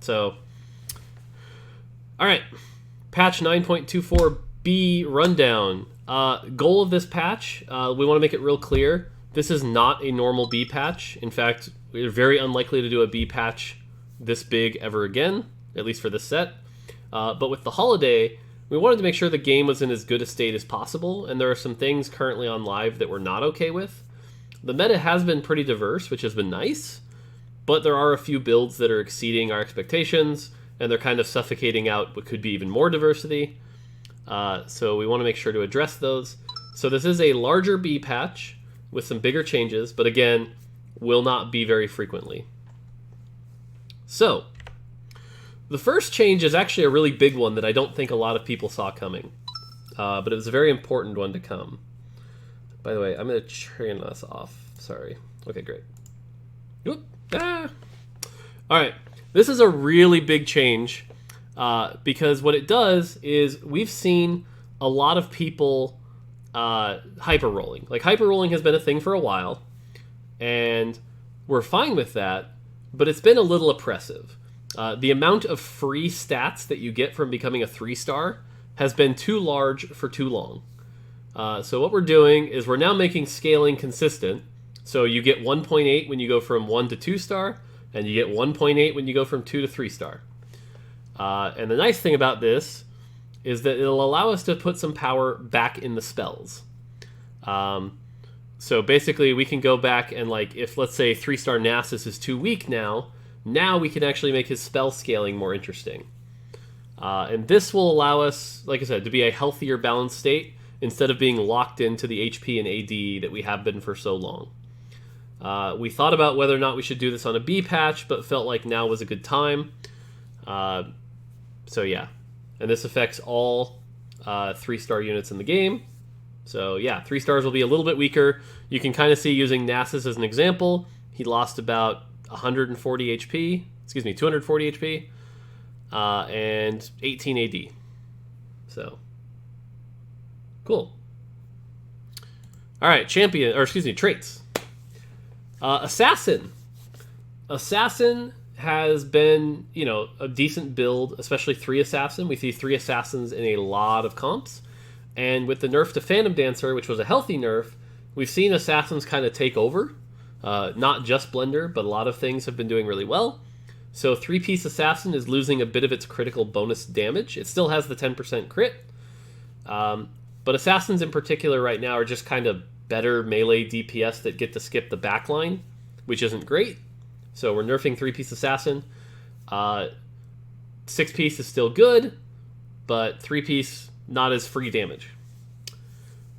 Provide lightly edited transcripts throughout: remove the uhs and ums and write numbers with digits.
So, all right, patch 9.24b rundown. Goal of this patch, we want to make it real clear. This is not a normal B patch. In fact, we're very unlikely to do a B patch this big ever again, at least for this set. But with the holiday, we wanted to make sure the game was in as good a state as possible, and there are some things currently on live that we're not okay with. The meta has been pretty diverse, which has been nice, but there are a few builds that are exceeding our expectations, and they're kind of suffocating out what could be even more diversity. So we want to make sure to address those. So this is a larger B patch with some bigger changes, but again, will not be very frequently. So, the first change is actually a really big one that I don't think a lot of people saw coming. But it was a very important one to come. By the way, I'm going to turn this off. Sorry. Okay, great. Whoop. Ah. Alright, this is a really big change. Because what it does is we've seen a lot of people hyper-rolling. Like, hyper-rolling has been a thing for a while, and we're fine with that, but it's been a little oppressive. The amount of free stats that you get from becoming a 3-star has been too large for too long. So what we're doing is we're now making scaling consistent. So you get 1.8 when you go from 1 to 2-star, and you get 1.8 when you go from 2 to 3-star. And the nice thing about this is that it'll allow us to put some power back in the spells. So basically we can go back and, like, if let's say 3-star Nasus is too weak now we can actually make his spell scaling more interesting. And this will allow us, like I said, to be a healthier balanced state instead of being locked into the HP and AD that we have been for so long. We thought about whether or not we should do this on a B patch, but felt like now was a good time. So yeah, and this affects all 3-star units in the game. So yeah, 3 stars will be a little bit weaker. You can kind of see, using Nasus as an example, he lost about 140 HP, excuse me, 240 HP, and 18 AD. So, cool. All right, champion, or excuse me, traits. Assassin. Assassin has been, you know, a decent build, especially 3 Assassin. We see 3 Assassins in a lot of comps. And with the nerf to Phantom Dancer, which was a healthy nerf, we've seen Assassins kind of take over. Not just Blender, but a lot of things have been doing really well. So 3-piece Assassin is losing a bit of its critical bonus damage. It still has the 10% crit. But Assassins in particular right now are just kind of better melee DPS that get to skip the backline, which isn't great. So we're nerfing 3-piece Assassin. 6-piece is still good, but 3-piece not as free damage.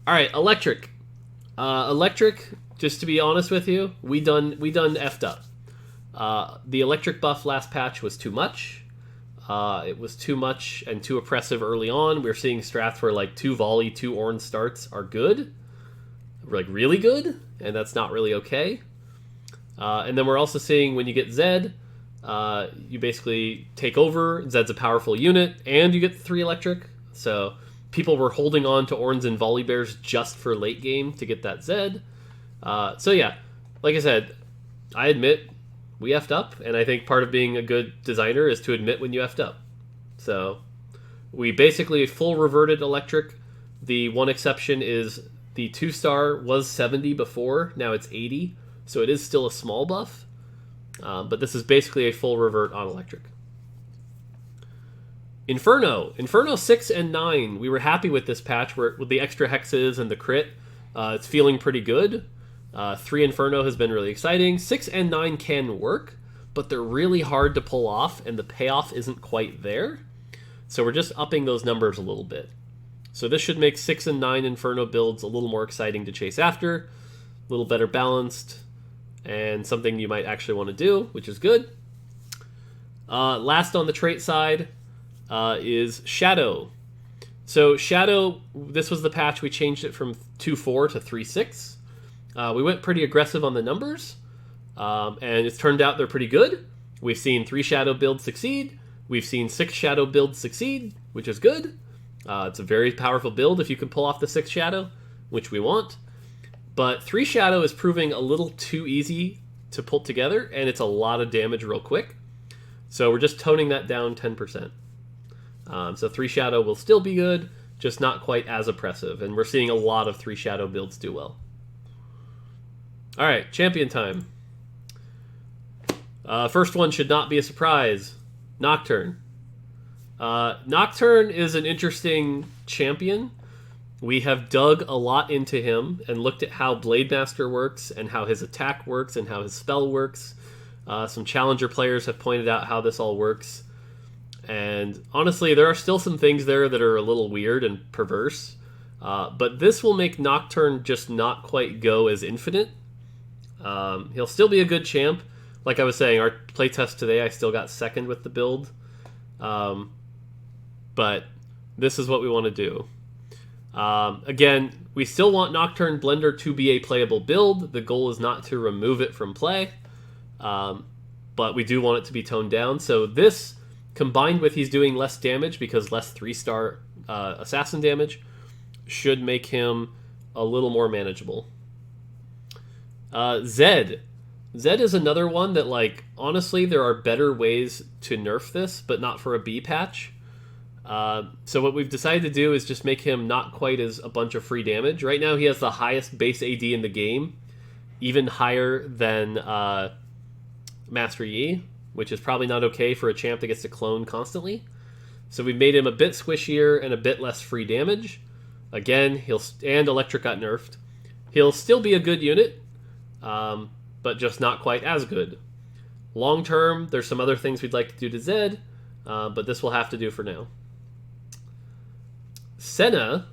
All right, Electric. Electric, just to be honest with you, we done effed up. The Electric buff last patch was too much. It was too much and too oppressive early on. We're seeing strats where, like, 2 volley, 2 orange starts are good. Like, really good, and that's not really okay. And then we're also seeing when you get Zed, you basically take over. Zed's a powerful unit, and you get 3 Electric. So people were holding on to Orns and Volley Bears just for late game to get that Zed. So yeah, like I said, I admit we effed up, and I think part of being a good designer is to admit when you effed up. So we basically full reverted Electric. The one exception is the 2-star was 70 before, now it's 80. So it is still a small buff, but this is basically a full revert on Electric. Inferno 6 and 9. We were happy with this patch with the extra hexes and the crit. It's feeling pretty good. 3 Inferno has been really exciting. 6 and 9 can work, but they're really hard to pull off, and the payoff isn't quite there. So we're just upping those numbers a little bit. So this should make 6 and 9 Inferno builds a little more exciting to chase after, a little better balanced, and something you might actually want to do, which is good. Last on the trait side is Shadow. So Shadow, this was the patch we changed it from 2.4 to 3.6. We went pretty aggressive on the numbers, and it's turned out they're pretty good. We've seen 3 Shadow builds succeed. We've seen 6 Shadow builds succeed, which is good. It's a very powerful build if you can pull off the 6 Shadow, which we want. But 3 Shadow is proving a little too easy to pull together, and it's a lot of damage real quick. So we're just toning that down 10%. So 3 Shadow will still be good, just not quite as oppressive. And we're seeing a lot of 3 Shadow builds do well. All right, champion time. First one should not be a surprise. Nocturne. Nocturne is an interesting champion. We have dug a lot into him and looked at how Blade Master works and how his attack works and how his spell works. Some Challenger players have pointed out how this all works. And honestly, there are still some things there that are a little weird and perverse. But this will make Nocturne just not quite go as infinite. He'll still be a good champ. Like I was saying, our playtest today, I still got second with the build. But this is what we want to do. Again, we still want Nocturne Blender to be a playable build. The goal is not to remove it from play. But we do want it to be toned down. So this, combined with he's doing less damage because less 3-star assassin damage, should make him a little more manageable. Zed. Zed is another one that, like, honestly, there are better ways to nerf this, but not for a B patch. So what we've decided to do is just make him not quite as a bunch of free damage. Right now he has the highest base AD in the game, even higher than Master Yi, which is probably not okay for a champ that gets to clone constantly. So we've made him a bit squishier and a bit less free damage. Again, and Electric got nerfed. He'll still be a good unit, but just not quite as good. Long term, there's some other things we'd like to do to Zed, but this will have to do for now. Senna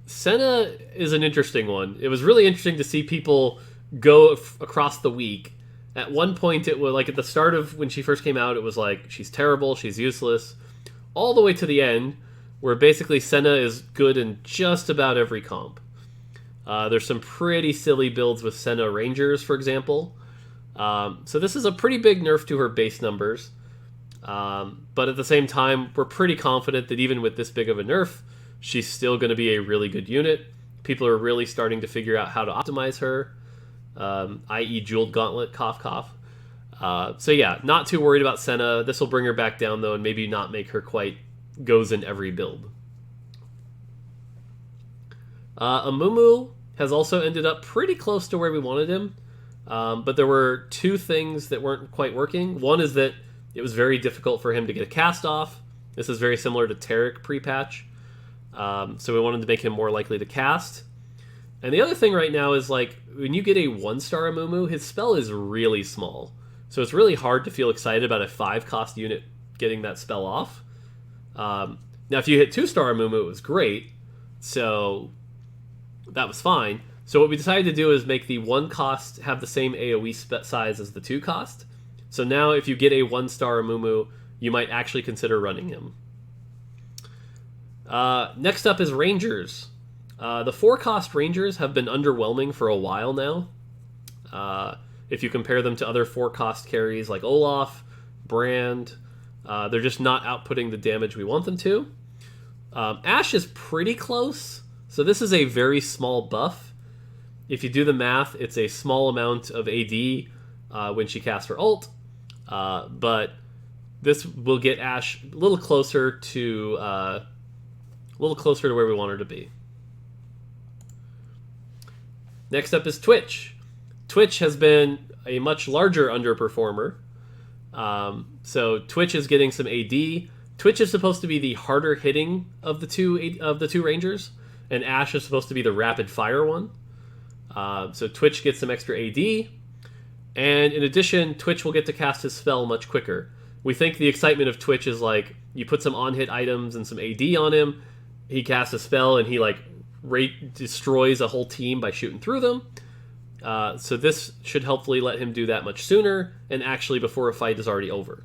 is an interesting one. It was really interesting to see people go across the week. At one point, it was like at the start of when she first came out, it was like, she's terrible, she's useless. All the way to the end, where basically Senna is good in just about every comp. There's some pretty silly builds with Senna Rangers, for example. So this is a pretty big nerf to her base numbers. But at the same time, we're pretty confident that even with this big of a nerf, she's still going to be a really good unit. People are really starting to figure out how to optimize her, i.e. Jeweled Gauntlet, cough, cough. So yeah, not too worried about Senna. This will bring her back down, though, and maybe not make her quite goes in every build. Amumu has also ended up pretty close to where we wanted him, but there were two things that weren't quite working. One is that it was very difficult for him to get a cast off. This is very similar to Tarek pre-patch. So we wanted to make him more likely to cast. And the other thing right now is, like, when you get a 1-star Amumu, his spell is really small. So it's really hard to feel excited about a 5-cost unit getting that spell off. Now, if you hit 2-star Amumu, it was great. So that was fine. So what we decided to do is make the 1-cost have the same AoE size as the 2-cost. So now if you get a 1-star Amumu, you might actually consider running him. Next up is Rangers. The 4-cost Rangers have been underwhelming for a while now. If you compare them to other 4-cost carries like Olaf, Brand, they're just not outputting the damage we want them to. Ashe is pretty close, so this is a very small buff. If you do the math, it's a small amount of AD when she casts her ult, but this will get Ashe a little closer to where we want her to be. Next up is Twitch. Twitch has been a much larger underperformer. So Twitch is getting some AD. Twitch is supposed to be the harder hitting of the two Rangers, and Ashe is supposed to be the rapid fire one. So Twitch gets some extra AD, and in addition, Twitch will get to cast his spell much quicker. We think the excitement of Twitch is like you put some on-hit items and some AD on him, he casts a spell, and he like destroys a whole team by shooting through them. So this should hopefully let him do that much sooner, and actually before a fight is already over.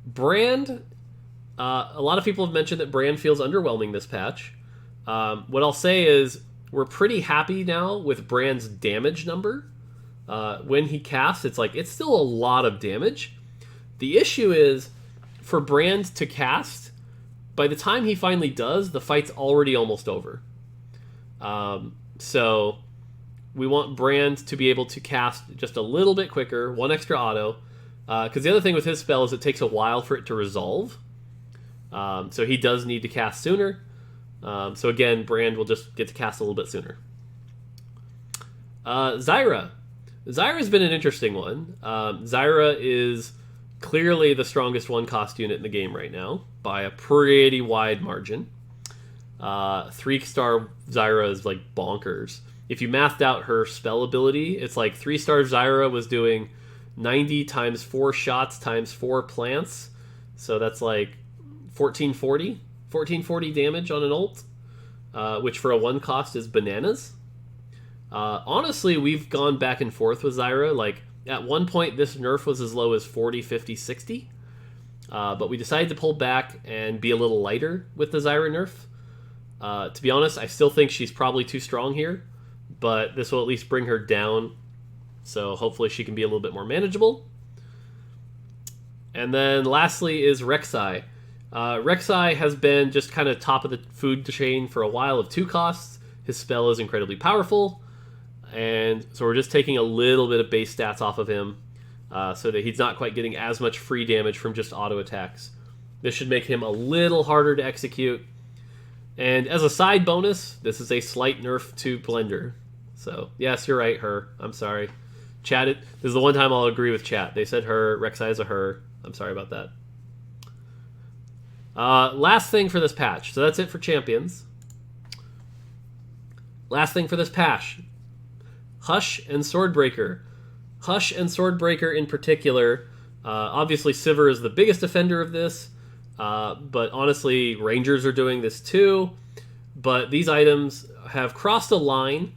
Brand, a lot of people have mentioned that Brand feels underwhelming this patch. What I'll say is we're pretty happy now with Brand's damage number. When he casts, it's still a lot of damage. The issue is, for Brand to cast, by the time he finally does, the fight's already almost over. So we want Brand to be able to cast just a little bit quicker, one extra auto. Because the other thing with his spell is it takes a while for it to resolve. So he does need to cast sooner. So again, Brand will just get to cast a little bit sooner. Zyra. Zyra's been an interesting one. Zyra is clearly the strongest one-cost unit in the game right now by a pretty wide margin. 3-star Zyra is like bonkers. If you mathed out her spell ability, it's like 3-star Zyra was doing 90 times 4 shots times 4 plants. So that's like 1440 damage on an ult, which for a 1-cost is bananas. Honestly, we've gone back and forth with Zyra. Like, at one point, this nerf was as low as 40, 50, 60. But we decided to pull back and be a little lighter with the Zyra nerf. To be honest, I still think she's probably too strong here, but this will at least bring her down, so hopefully she can be a little bit more manageable. And then lastly is Rek'Sai. Rek'Sai has been just kind of top of the food chain for a while of 2 costs. His spell is incredibly powerful, and so we're just taking a little bit of base stats off of him so that he's not quite getting as much free damage from just auto attacks. This should make him a little harder to execute. And as a side bonus, this is a slight nerf to Blender. So, yes, you're right, her. I'm sorry. Chat, this is the one time I'll agree with chat. They said her. Rek'Sai is a her. I'm sorry about that. Last thing for this patch. So that's it for champions. Last thing for this patch. Hush and Swordbreaker. Hush and Swordbreaker in particular. Obviously, Sivir is the biggest offender of this. But honestly, Rangers are doing this too. But these items have crossed a line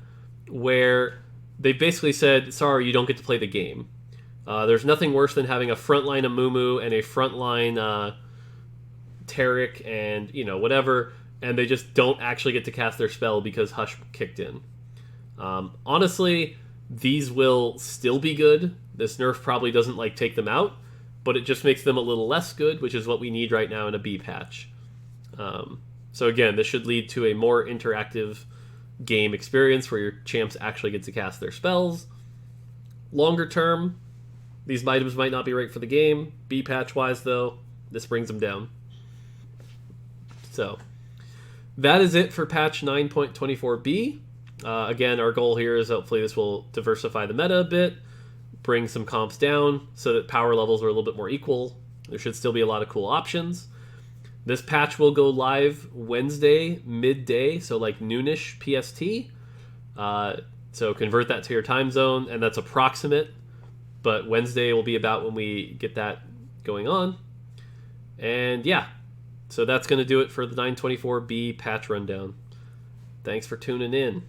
where they've basically said, sorry, you don't get to play the game. There's nothing worse than having a frontline Amumu and a frontline Taric and, whatever, and they just don't actually get to cast their spell because Hush kicked in. Honestly, these will still be good. This nerf probably doesn't take them out, but it just makes them a little less good, which is what we need right now in a B patch. So again, this should lead to a more interactive game experience where your champs actually get to cast their spells. Longer term, these items might not be right for the game. B patch wise, though, this brings them down. So that is it for patch 9.24b. Again, our goal here is hopefully this will diversify the meta a bit, bring some comps down so that power levels are a little bit more equal. There should still be a lot of cool options. This patch will go live Wednesday midday, so noonish PST. So convert that to your time zone, and that's approximate. But Wednesday will be about when we get that going on. And yeah, so that's going to do it for the 924B patch rundown. Thanks for tuning in.